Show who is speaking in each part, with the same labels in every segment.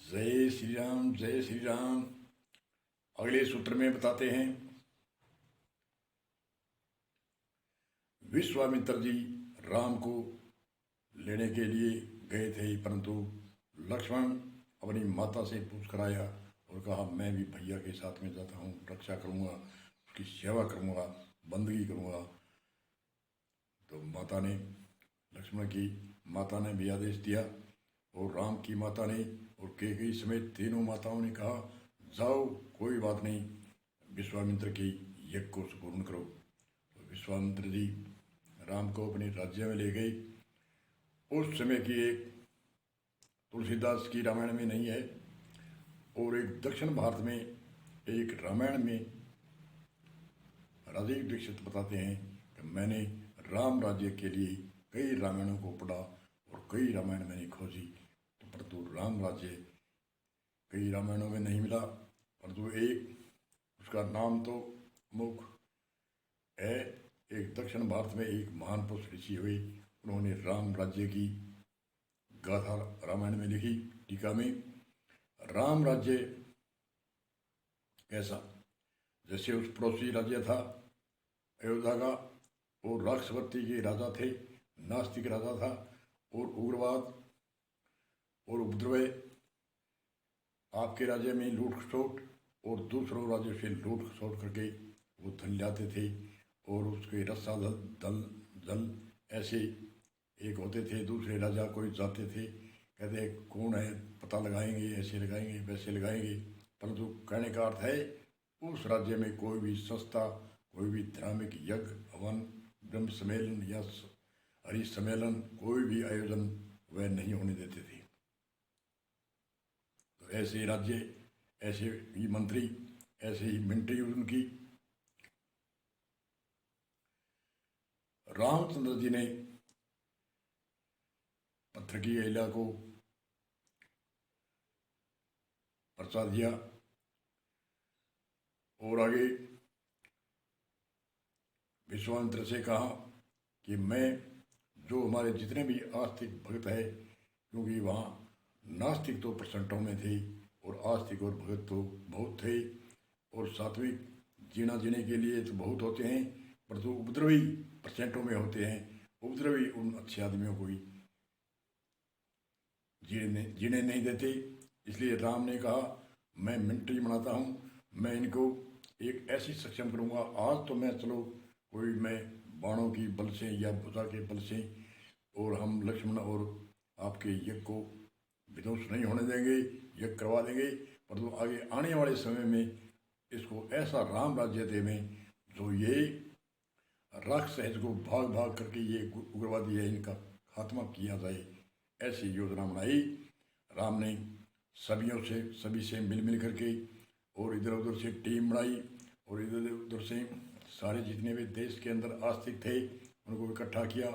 Speaker 1: जय श्री राम, जय श्री राम। अगले सूत्र में बताते हैं, विश्वामित्र जी राम को लेने के लिए गए थे, परंतु लक्ष्मण अपनी माता से पूछ कर आया और कहा मैं भी भैया के साथ में जाता हूँ, रक्षा करूँगा, उसकी सेवा करूँगा, बंदगी करूँगा। तो माता ने, लक्ष्मण की माता ने भी आदेश दिया और राम की माता ने और कैकेयी समेत तीनों माताओं ने कहा जाओ, कोई बात नहीं, विश्वामित्र की यज्ञ को संपूर्ण करो। तो विश्वामित्र जी राम को अपने राज्य में ले गए। उस समय की एक तुलसीदास की रामायण में नहीं है, और एक दक्षिण भारत में एक रामायण में राजीव दीक्षित बताते हैं कि मैंने राम राज्य के लिए कई रामायणों को पढ़ा और कई रामायण मैंने खोजी, तो परंतु राम राज्य कई रामायणों में नहीं मिला। परंतु एक उसका नाम तो मुख है। एक दक्षिण भारत में एक महान पुरुष ऋषि हुए, उन्होंने राम राज्य की गाथा रामायण में लिखी। टीका में राम राज्य कैसा, जैसे उस पड़ोसी राज्य था अयोध्या का, और राक्षसवती के राजा थे, नास्तिक राजा था, और उग्रवाद और उपद्रव आपके राज्य में लूट खसोट और दूसरों राज्यों से लूट खसोट करके वो धन लाते थे, और उसके रस्सा दल दल ऐसे एक होते थे। दूसरे राजा कोई जाते थे, कहते कौन है, पता लगाएंगे, ऐसे लगाएंगे, वैसे लगाएंगे। परंतु कहने का अर्थ है उस राज्य में कोई भी संस्था, कोई भी धार्मिक यज्ञ, हवन, ब्रह्म सम्मेलन या हरि सम्मेलन, कोई भी आयोजन वह नहीं होने देते थे। तो ऐसे राज्य, ऐसे ही मंत्री, ऐसे ही मिलिट्री उनकी। रामचंद्र जी ने पत्थर की अहिल्या को परचा दिया और आगे विश्वामित्र से कहा कि मैं जो हमारे जितने भी आस्तिक भक्त है, क्योंकि वहाँ नास्तिक तो परसेंटों में थे और आस्तिक और भगत तो बहुत थे, और सात्विक जीना जीने के लिए तो बहुत होते हैं, परंतु उपद्रवी परसेंटों में होते हैं। उपद्रवी उन अच्छे आदमियों को ही जीने नहीं देते। इसलिए राम ने कहा मैं मिलिट्री बनाता हूँ, मैं इनको एक ऐसी सक्षम करूँगा। आज तो मैं चलो कोई मैं बाणों की बल से या भुजा के बल से, और हम लक्ष्मण और आपके यज्ञ को विध्वंस नहीं होने देंगे, यज्ञ करवा देंगे, परंतु आगे आने वाले समय में इसको ऐसा राम राज्य देवें जो ये राक्षस है, इसको भाग भाग करके ये उग्रवादी है, इनका खात्मा किया जाए। ऐसी योजना बनाई राम ने, सभी से मिल करके, और इधर उधर से टीम बनाई, और इधर उधर से सारे जितने भी देश के अंदर आस्तिक थे उनको इकट्ठा किया।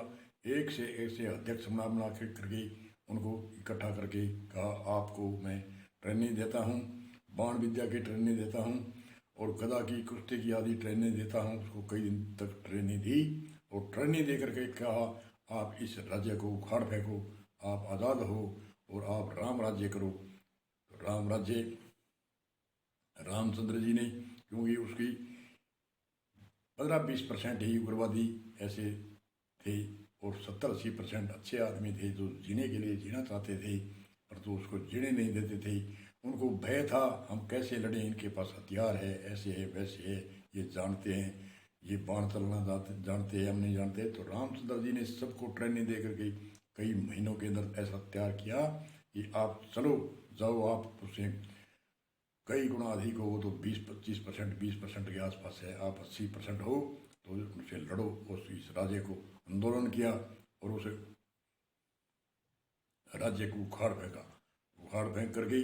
Speaker 1: एक से अध्यक्ष बना करके उनको इकट्ठा करके कहा आपको मैं ट्रेनिंग देता हूँ, बाण विद्या की ट्रेनिंग देता हूँ, और गदा की, कुश्ती की आदि ट्रेनिंग देता हूँ। उसको कई दिन तक ट्रेनिंग दी, और ट्रेनिंग दे करके कहा आप इस राज्य को उखाड़ फेंको, आप आज़ाद हो और आप राम राज्य करो। तो राम राज्य रामचंद्र जी ने, क्योंकि उसकी 15-20% ही उग्रवादी ऐसे थे, और 70-80% अच्छे आदमी थे जो जीने के लिए जीना चाहते थे, परंतु उसको जीने नहीं देते थे। उनको भय था हम कैसे लड़ें, इनके पास हथियार है, ऐसे है वैसे है, ये जानते हैं, ये बाण चलना जानते हैं, हम नहीं जानते। तो रामचंद्र जी ने सबको ट्रेनिंग दे करके कई महीनों के अंदर ऐसा तैयार किया कि आप चलो जाओ, आप उससे कई गुना अधिक हो तो 20-25%, 20% के आसपास है, आप 80% हो तो उनसे लड़ो। उस इस राज्य को आंदोलन किया और उसे राज्य को उखाड़ फेंक करके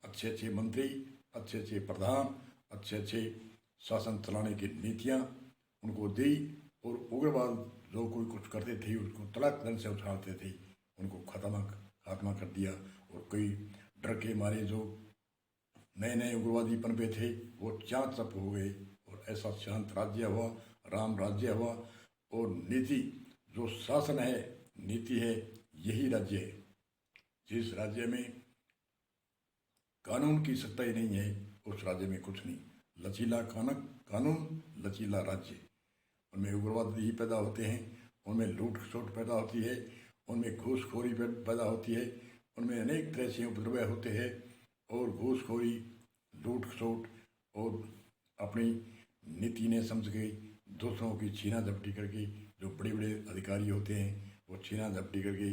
Speaker 1: अच्छे अच्छे मंत्री, अच्छे अच्छे प्रधान, अच्छे अच्छे शासन चलाने की नीतियाँ उनको दी, और उग्रवाद जो कोई कुछ करते थे उसको तड़क धन से उछालते थे, उनको खात्मा कर दिया। और कई डर के मारे जो नए नए उग्रवादी पनपे थे वो चाँद चप हो गए, और ऐसा शांत राज्य हुआ, राम राज्य हुआ। और नीति जो शासन है, नीति है, यही राज्य है। जिस राज्य में कानून की सत्ता ही नहीं है उस राज्य में कुछ नहीं। लचीला कानून लचीला राज्य, उनमें उग्रवादी पैदा होते हैं, उनमें लूट खसोट पैदा होती है, उनमें घूसखोरी पैदा होती है, उनमें अनेक तरह से उपद्रव होते हैं और घूसखोरी लूट खसोट और अपनी नीति ने समझ के दूसरों की छीना झपटी करके जो बड़े बड़े अधिकारी होते हैं वो छीना झपटी करके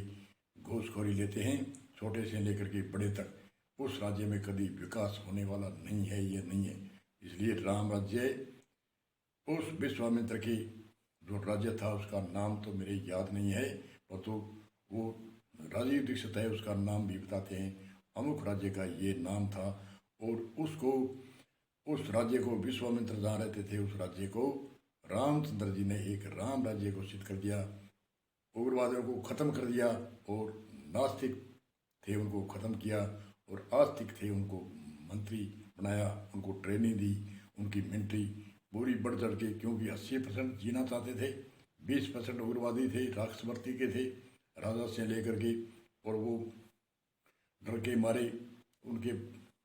Speaker 1: घूसखोरी लेते हैं, छोटे से लेकर के बड़े तक। उस राज्य में कभी विकास होने वाला नहीं है, ये नहीं है। इसलिए राम राज्य उस विश्वामित्र की जो राज्य था उसका नाम तो मेरे याद नहीं है, और तो वो राजीव दीक्षित है उसका नाम भी बताते हैं, अमुक राज्य का ये नाम था। और उसको उस राज्य को विश्वामित्र जहाँ रहते थे उस राज्य को रामचंद्र जी ने एक राम राज्य घोषित कर दिया, उग्रवादियों को ख़त्म कर दिया और नास्तिक थे उनको ख़त्म किया और आस्तिक थे उनको मंत्री बनाया, उनको ट्रेनिंग दी, उनकी मिलिट्री पूरी बढ़ चढ़ के, क्योंकि 80% जीना चाहते थे, 20% उग्रवादी थे, राक्षसवर्ती के थे राजा से लेकर के, और वो डर के मारे उनके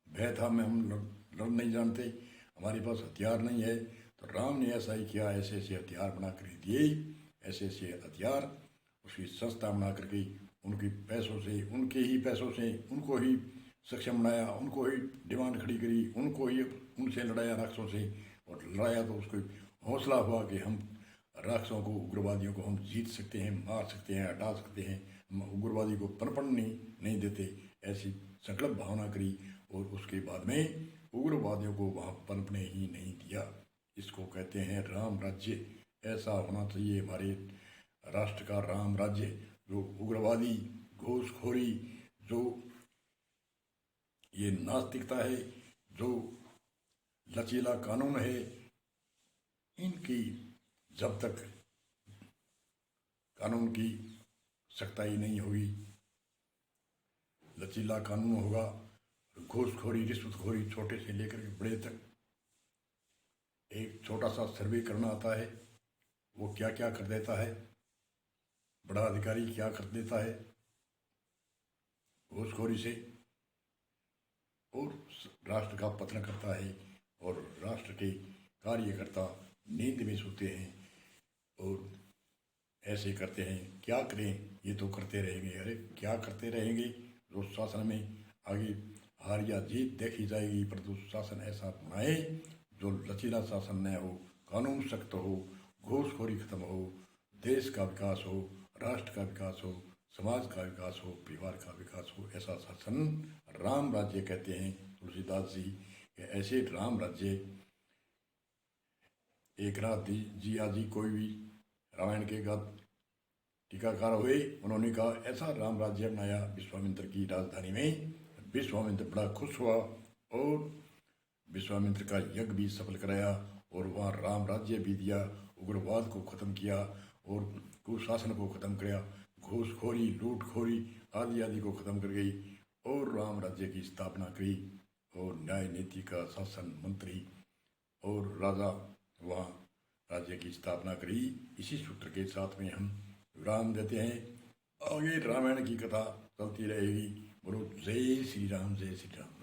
Speaker 1: भय था मैं हम लड़ नहीं जानते, हमारे पास हथियार नहीं है। तो राम ने ऐसा ही किया, ऐसे ऐसे हथियार बना कर दिए, ऐसे ऐसे हथियार उसकी संस्था बना करके उनके पैसों से, उनके ही पैसों से उनको ही सक्षम बनाया, उनको ही डिमांड खड़ी करी, उनको ही उनसे लड़ाया राक्षसों से, और लड़ाया तो उसको हौसला हुआ कि हम राक्षसों को, उग्रवादियों को हम जीत सकते हैं, मार सकते हैं, हटा सकते हैं, हम उग्रवादी को पनपन नहीं देते, ऐसी संकल्प भावना करी। और उसके बाद में उग्रवादियों को वहाँ पनपने ही नहीं दिया। इसको कहते हैं राम राज्य। ऐसा होना चाहिए हमारे राष्ट्र का राम राज्य, जो उग्रवादी घूसखोरी, जो ये नास्तिकता है, जो लचीला कानून है, इनकी जब तक कानून की सख्ताई नहीं होगी, लचीला कानून होगा, घूसखोरी रिश्वतखोरी छोटे से लेकर के बड़े तक। एक छोटा सा सर्वे करना आता है, वो क्या क्या कर देता है, बड़ा अधिकारी क्या कर देता है घूसखोरी से, और राष्ट्र का पतन करता है, और राष्ट्र के कार्यकर्ता नींद में सोते हैं और ऐसे करते हैं। क्या करें, ये तो करते रहेंगे। अरे क्या करते रहेंगे, जो शासन में आगे हार या जीत देखी जाएगी, परंतु शासन ऐसा बनाए जो लचीला शासन न हो, कानून सख्त हो, घूसखोरी खत्म हो, देश का विकास हो, राष्ट्र का विकास हो, समाज का विकास हो, परिवार का विकास हो। ऐसा शासन राम राज्य कहते हैं तुलसीदास जी कि ऐसे राम राज्य। एक रात जी आजी कोई भी रामायण के बाद टीकाकार हुए, उन्होंने कहा ऐसा राम राज्य बनाया विश्वामित्र की राजधानी में। विश्वामित्र बड़ा खुश हुआ और विश्वामित्र का यज्ञ भी सफल कराया और वहाँ राम राज्य भी दिया, उग्रवाद को ख़त्म किया और कुशासन को ख़त्म किया, घूसखोरी लूटखोरी आदि आदि को ख़त्म कर गई और राम राज्य की स्थापना करी और न्याय नीति का शासन मंत्री और राजा वहाँ राज्य की स्थापना करी। इसी सूत्र के साथ में हम विराम देते हैं। आगे रामायण की कथा चलती रहेगी। बोलो जय श्री राम, जय श्री राम।